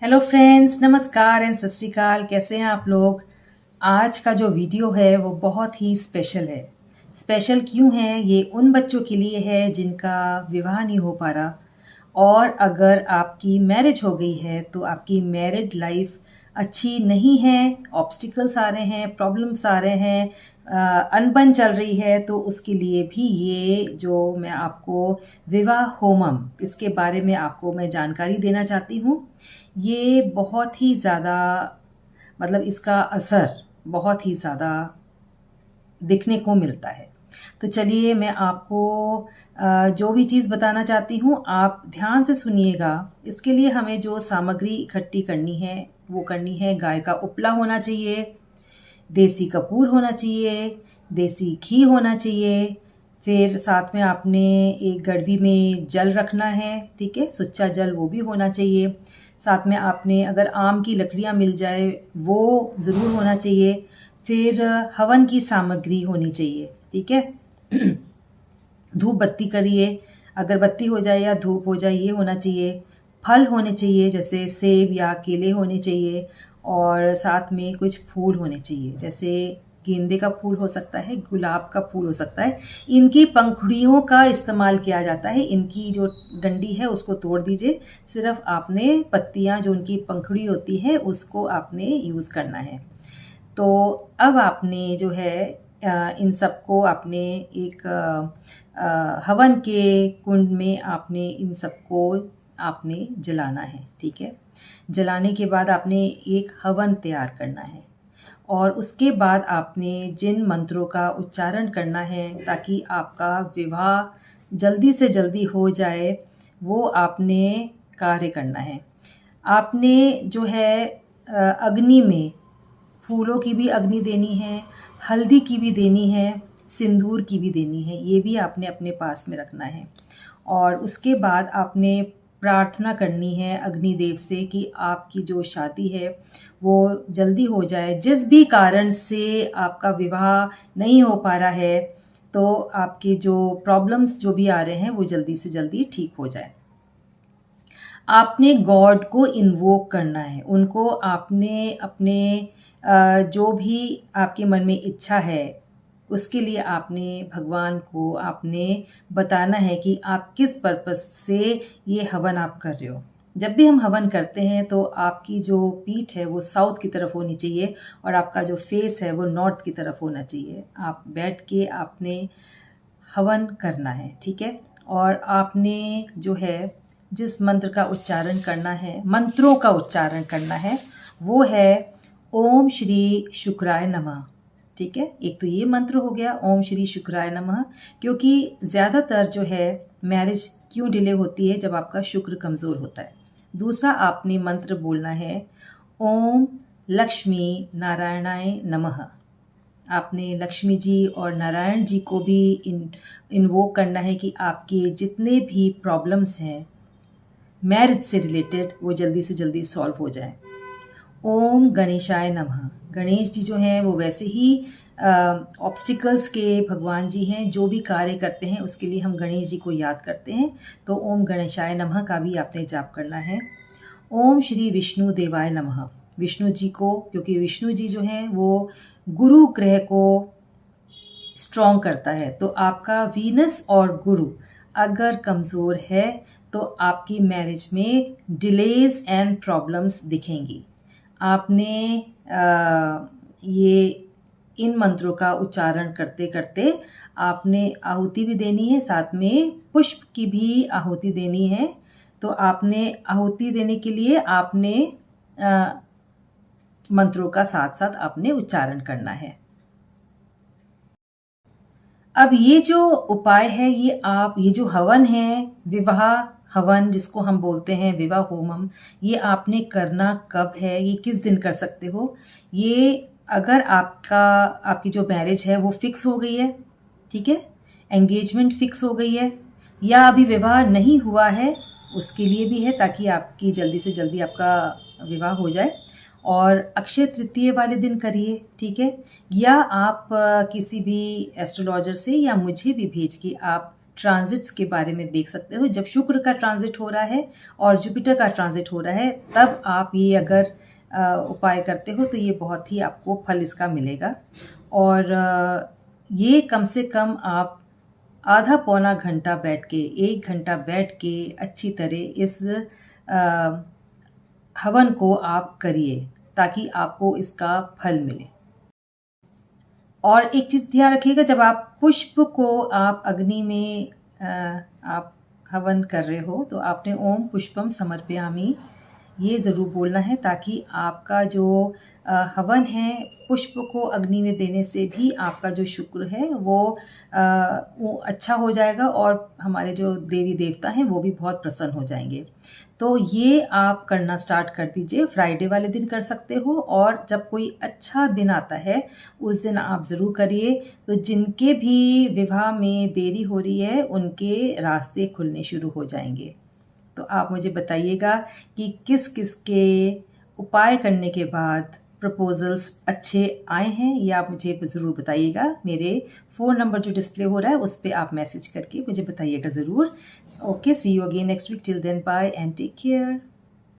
Hello friends, नमस्कार and सत श्री अकाल। कैसे हैं आप लोग। आज का जो वीडियो है वो बहुत ही स्पेशल है। स्पेशल क्यों है? ये उन बच्चों के लिए है जिनका विवाह नहीं हो पा रहा, और अगर आपकी मैरिज हो गई है तो आपकी मैरिड लाइफ अच्छी नहीं है, ऑब्स्टिकल्स आ रहे हैं, प्रॉब्लम्स आ रहे हैं, अनबन चल रही है, तो उसके लिए भी ये जो मैं आपको विवाह होमम इसके बारे में आपको मैं जानकारी देना चाहती हूँ। ये बहुत ही ज़्यादा मतलब इसका असर बहुत ही ज़्यादा दिखने को मिलता है। तो चलिए मैं आपको जो भी चीज़ बताना चाहती हूँ आप ध्यान से सुनिएगा। इसके लिए हमें जो सामग्री इकट्ठी करनी है वो करनी है। गाय का उपला होना चाहिए, देसी कपूर होना चाहिए, देसी घी होना चाहिए, फिर साथ में आपने एक गड़वी में जल रखना है, ठीक है, सुच्चा जल वो भी होना चाहिए। साथ में आपने अगर आम की लकड़ियाँ मिल जाए वो ज़रूर होना चाहिए। फिर हवन की सामग्री होनी चाहिए, ठीक है। धूप बत्ती करिए, अगरबत्ती हो जाए या धूप हो जाए, ये होना चाहिए। फल होने चाहिए, जैसे सेब या केले होने चाहिए, और साथ में कुछ फूल होने चाहिए, जैसे गेंदे का फूल हो सकता है, गुलाब का फूल हो सकता है। इनकी पंखुड़ियों का इस्तेमाल किया जाता है। इनकी जो डंडी है उसको तोड़ दीजिए, सिर्फ आपने पत्तियां जो उनकी पंखुड़ी होती है उसको आपने यूज़ करना है। तो अब आपने जो है इन सबको आपने एक हवन के कुंड में आपने इन सबको आपने जलाना है, ठीक है। जलाने के बाद आपने एक हवन तैयार करना है, और उसके बाद आपने जिन मंत्रों का उच्चारण करना है ताकि आपका विवाह जल्दी से जल्दी हो जाए, वो आपने कार्य करना है। आपने जो है अग्नि में फूलों की भी अग्नि देनी है, हल्दी की भी देनी है, सिंदूर की भी देनी है, ये भी आपने अपने पास में रखना है। और उसके बाद आपने प्रार्थना करनी है अग्निदेव से कि आपकी जो शादी है वो जल्दी हो जाए। जिस भी कारण से आपका विवाह नहीं हो पा रहा है, तो आपके जो प्रॉब्लम्स जो भी आ रहे हैं वो जल्दी से जल्दी ठीक हो जाए। आपने गॉड को इन्वोक करना है, उनको आपने अपने जो भी आपके मन में इच्छा है उसके लिए आपने भगवान को आपने बताना है कि आप किस पर्पस से ये हवन आप कर रहे हो। जब भी हम हवन करते हैं तो आपकी जो पीठ है वो साउथ की तरफ होनी चाहिए, और आपका जो फेस है वो नॉर्थ की तरफ होना चाहिए। आप बैठ के आपने हवन करना है, ठीक है। और आपने जो है जिस मंत्र का उच्चारण करना है, मंत्रों का उच्चारण करना है, वो है ओम श्री शुक्राय नमः, ठीक है। एक तो ये मंत्र हो गया ओम श्री शुक्राय नमः, क्योंकि ज़्यादातर जो है मैरिज क्यों डिले होती है, जब आपका शुक्र कमज़ोर होता है। दूसरा आपने मंत्र बोलना है ओम लक्ष्मी नारायणाय नमः। आपने लक्ष्मी जी और नारायण जी को भी इन्वोक करना है कि आपके जितने भी प्रॉब्लम्स हैं मैरिज से रिलेटेड वो जल्दी से जल्दी सॉल्व हो जाए। ओम गणेशाय नमः। गणेश जी जो हैं वो वैसे ही ऑब्स्टिकल्स के भगवान जी हैं, जो भी कार्य करते हैं उसके लिए हम गणेश जी को याद करते हैं। तो ओम गणेशाय नमः का भी आपने जाप करना है। ओम श्री विष्णु देवाय नमः। विष्णु जी को, क्योंकि विष्णु जी जो हैं वो गुरु ग्रह को स्ट्रॉन्ग करता है, तो आपका वीनस और गुरु अगर कमज़ोर है तो आपकी मैरिज में डिलेज एंड प्रॉब्लम्स दिखेंगी। आपने ये इन मंत्रों का उच्चारण करते करते आपने आहुति भी देनी है, साथ में पुष्प की भी आहुति देनी है। तो आपने आहुति देने के लिए आपने मंत्रों का साथ साथ आपने उच्चारण करना है। अब ये जो उपाय है ये जो हवन है, विवाह हवन जिसको हम बोलते हैं विवाह होमम, ये आपने करना कब है, ये किस दिन कर सकते हो। ये अगर आपकी जो मैरिज है वो फिक्स हो गई है, ठीक है, एंगेजमेंट फिक्स हो गई है, या अभी विवाह नहीं हुआ है, उसके लिए भी है, ताकि आपकी जल्दी से जल्दी आपका विवाह हो जाए। और अक्षय तृतीय वाले दिन करिए, ठीक है। या आप किसी भी एस्ट्रोलॉजर से या मुझे भी भेज के आप ट्रांजिट्स के बारे में देख सकते हो। जब शुक्र का ट्रांजिट हो रहा है और जुपिटर का ट्रांजिट हो रहा है, तब आप ये अगर उपाय करते हो तो ये बहुत ही आपको फल इसका मिलेगा। और ये कम से कम आप आधा पौना घंटा बैठ के, 1 घंटा बैठ के अच्छी तरह इस हवन को आप करिए ताकि आपको इसका फल मिले। और एक चीज़ ध्यान रखिएगा, जब आप पुष्प को आप अग्नि में आप हवन कर रहे हो तो आपने ओम पुष्पम समर्पयामि ये ज़रूर बोलना है, ताकि आपका जो हवन है पुष्प को अग्नि में देने से भी आपका जो शुक्र है वो अच्छा हो जाएगा और हमारे जो देवी देवता हैं वो भी बहुत प्रसन्न हो जाएंगे। तो ये आप करना स्टार्ट कर दीजिए। फ्राइडे वाले दिन कर सकते हो, और जब कोई अच्छा दिन आता है उस दिन आप ज़रूर करिए। तो जिनके भी विवाह में देरी हो रही है उनके रास्ते खुलने शुरू हो जाएंगे। तो आप मुझे बताइएगा कि किस किस के उपाय करने के बाद प्रपोजल्स अच्छे आए हैं, ये आप मुझे ज़रूर बताइएगा। मेरे फ़ोन नंबर जो डिस्प्ले हो रहा है उस पर आप मैसेज करके मुझे बताइएगा ज़रूर। Okay, see you again next week. Till then bye and take care.